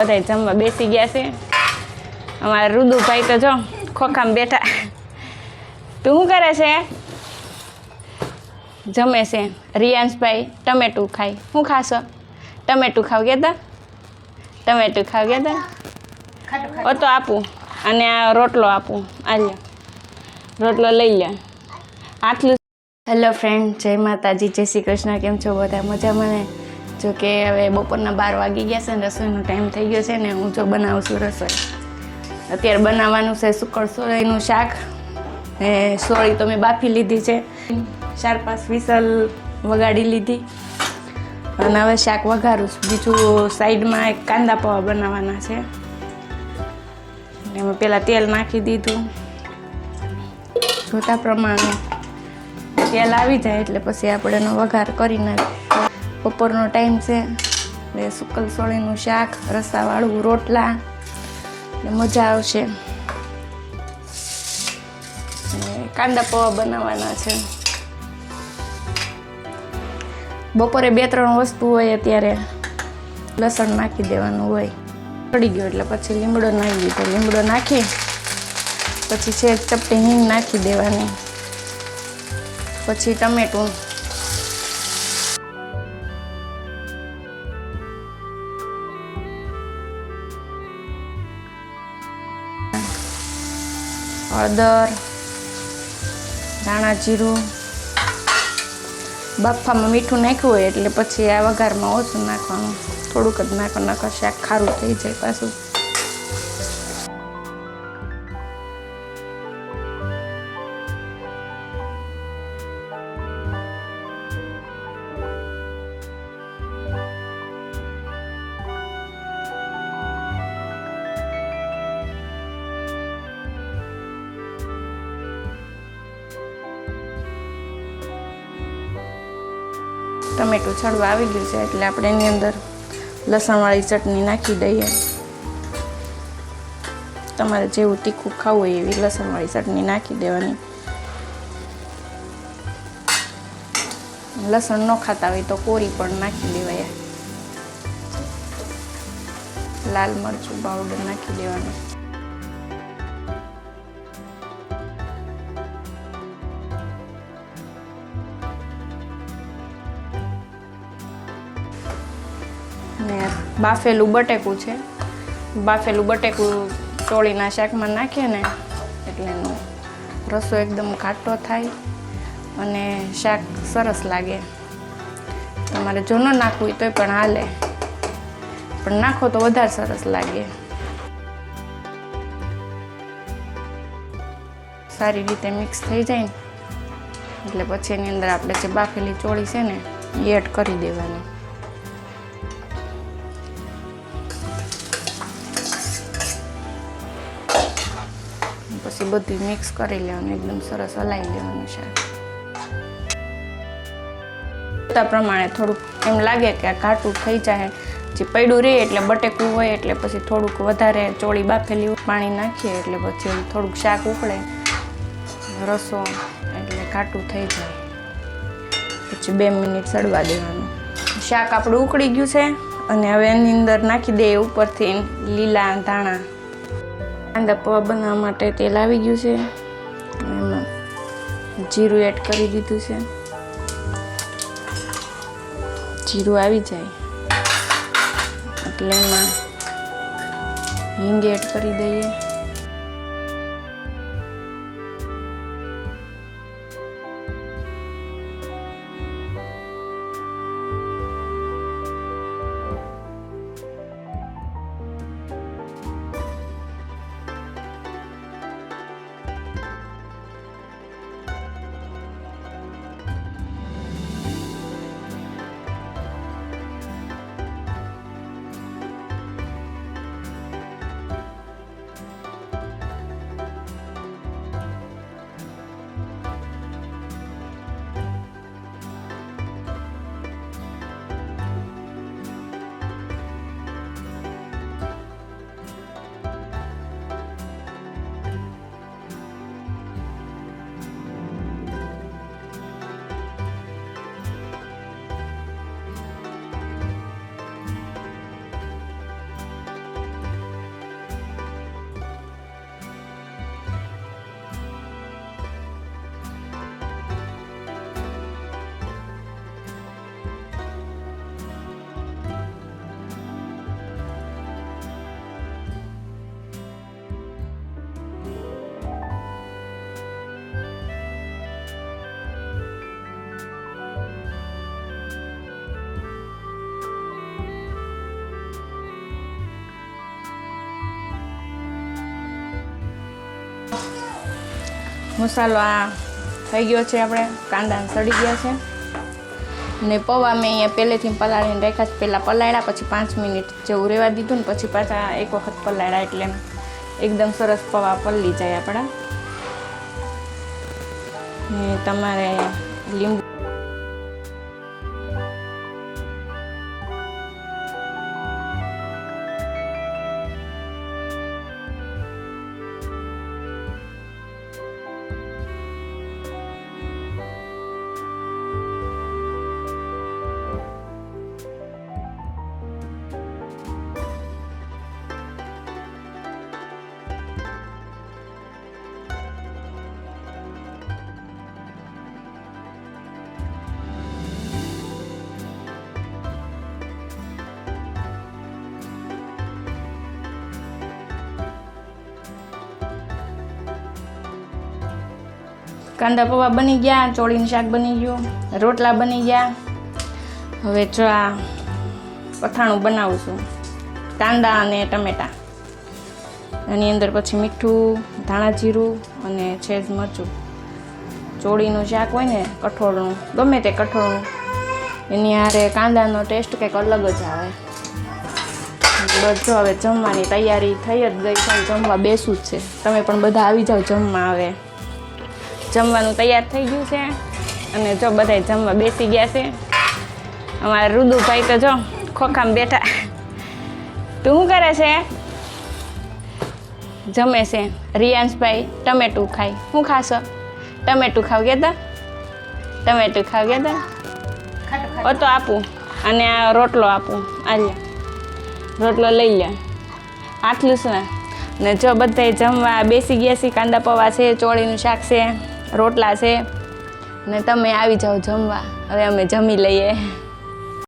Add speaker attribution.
Speaker 1: બધા જમવા બેસી ગયા છે. અમારા રુદુભાઈ તો જો ખોખામાં બેઠા. તું શું કરે છે? જમે છે. રિયાંશભાઈ ટમેટું ખાય. શું ખાશો? ટમેટું ખાવ કહેતા? ટમેટું ખાવ કહેતા? ઓ તો આપું. અને આ રોટલો આપું. આ લે રોટલો લઈ લે. આટલું. હેલો ફ્રેન્ડ, જય માતાજી, જય શ્રી કૃષ્ણ. કેમ છો બધા? મજામાં ને? જો કે હવે બપોરના 12 વાગી ગયા છે ને રસોઈનો ટાઈમ થઈ ગયો છે ને હું જો બનાવું છું રસોઈ. અત્યારે બનાવવાનું છે સુકળ સોળીનું શાક. ને સોળી તો મેં બાફી લીધી છે. 4-5 વિસલ વગાડી લીધી અને હવે શાક વઘારું છું. બીજું સાઈડમાં એક કાંદા પૌવા બનાવવાના છે. એમાં પહેલાં તેલ નાખી દીધું જોતા પ્રમાણે. તેલ આવી જાય એટલે પછી આપણે એનો વઘાર કરી નાખીએ. બપોરનો ટાઈમ છે એટલે સુકલ સોળીનું શાક, રસાવાળું રોટલા એટલે મજા આવશે. કાંદા પૌવા બનાવવાના છે. બપોરે 2-3 વસ્તુ હોય અત્યારે લસણ નાખી દેવાનું હોય. પડી ગયો એટલે પછી લીમડો નાખી દીધો. લીમડો નાખી પછી છે ચપટી હિંગ નાખી દેવાની. પછી ટમેટું, હળદર, ધાણા જીરું. બાફામાં મીઠું નાખ્યું હોય એટલે પછી આ વઘારમાં ઓછું નાખવાનું, થોડુંક જ નાખવાનું. નકર શાક ખારું થઈ જાય પાછું. ટમેટું છડવા આવી ગયું છે એટલે આપણે એની અંદર લસણવાળી ચટણી નાખી દઈએ. તમારે જેવું તીખું ખાવું હોય એવી લસણવાળી ચટણી નાખી દેવાની. લસણ ન ખાતા હોય તો કોરી પણ નાખી દેવાય. લાલ મરચું પાવડર નાખી દેવાનું. ને બાફેલું બટેકું છે. બાફેલું બટેકું ચોળીના શાકમાં નાખીએ ને એટલે એનો રસો એકદમ ઘાટો થાય અને શાક સરસ લાગે. તમારે જો ન નાખવું હોય તોય પણ હાલે, પણ નાખો તો વધારે સરસ લાગે. સારી રીતે મિક્સ થઈ જાય ને એટલે પછી એની અંદર આપણે જે બાફેલી ચોળી છે ને એ એડ કરી દેવાની. પછી બધું મિક્સ કરી લેવાનું, એકદમ સરસ હલાવી લેવાનું શાક. પ્રમાણે થોડુંક એમ લાગે કે આ ઘાટું થઈ જાય, જે પડ્યું રહે એટલે બટેકું હોય એટલે પછી થોડુંક વધારે ચોળી બાફેલી પાણી નાખીએ એટલે પછી થોડુંક શાક ઉકળે રસો એટલે ઘાટું થઈ જાય. પછી 2 મિનિટ સડવા દેવાનું. શાક આપણું ઉકળી ગયું છે અને હવે એની અંદર નાખી દઈએ ઉપરથી લીલા ધાણા. કાંદા પૌવા બનાવવા માટે તેલ આવી ગયું છે. એમાં જીરું એડ કરી દીધું છે. જીરું આવી જાય એટલે એમાં હિંગ એડ કરી દઈએ. મસાલો આ થઈ ગયો છે, આપણે કાંદા સડી ગયા છે. ને પૌવા મેં અહીંયા પહેલેથી પલાળીને રાખ્યા છે. પહેલાં પલાળ્યા, પછી 5 મિનિટ જેવું રહેવા દીધું ને પછી પાછા એક વખત પલાળ્યા, એટલે એકદમ સરસ પૌવા પલળી જાય આપણા. ને તમારે લીંબુ કાંદા પૌવા બની ગયા, ચોળીનું શાક બની ગયું, રોટલા બની ગયા. હવે જો આ અથાણું બનાવું છું, કાંદા અને ટમેટા. એની અંદર પછી મીઠું, ધાણા જીરું અને છેજ મરચું. ચોળીનું શાક હોય ને કઠોળનું, ગમે તે કઠોળનું, એની હારે કાંદાનો ટેસ્ટ કંઈક અલગ જ આવે. બસ જો હવે જમવાની તૈયારી થઈ જ ગઈ છે, જમવા બેસું જ છે. તમે પણ બધા આવી જાઓ જમવા. હવે જમવાનું તૈયાર થઈ ગયું છે અને જો બધાય જમવા બેસી ગયા છે. અમારા રુદુભાઈ તો જો ખોખામાં બેઠા. તું શું કરે છે? જમે છે. રિયાંશભાઈ ટમેટું ખાય. શું ખાશો? ટમેટું ખાવ કહેતા? ટમેટું ખાવ કહેતા? ઓ તો આપું, અને આ રોટલો આપું. આ લે રોટલો લઈ લે, આટલું છે. ને જો બધાય જમવા બેસી ગયા છે. કાંદા પૌવા છે, ચોળીનું શાક છે, રોટલા છે. ને તમે આવી જાઓ જમવા. હવે અમે જમી લઈએ.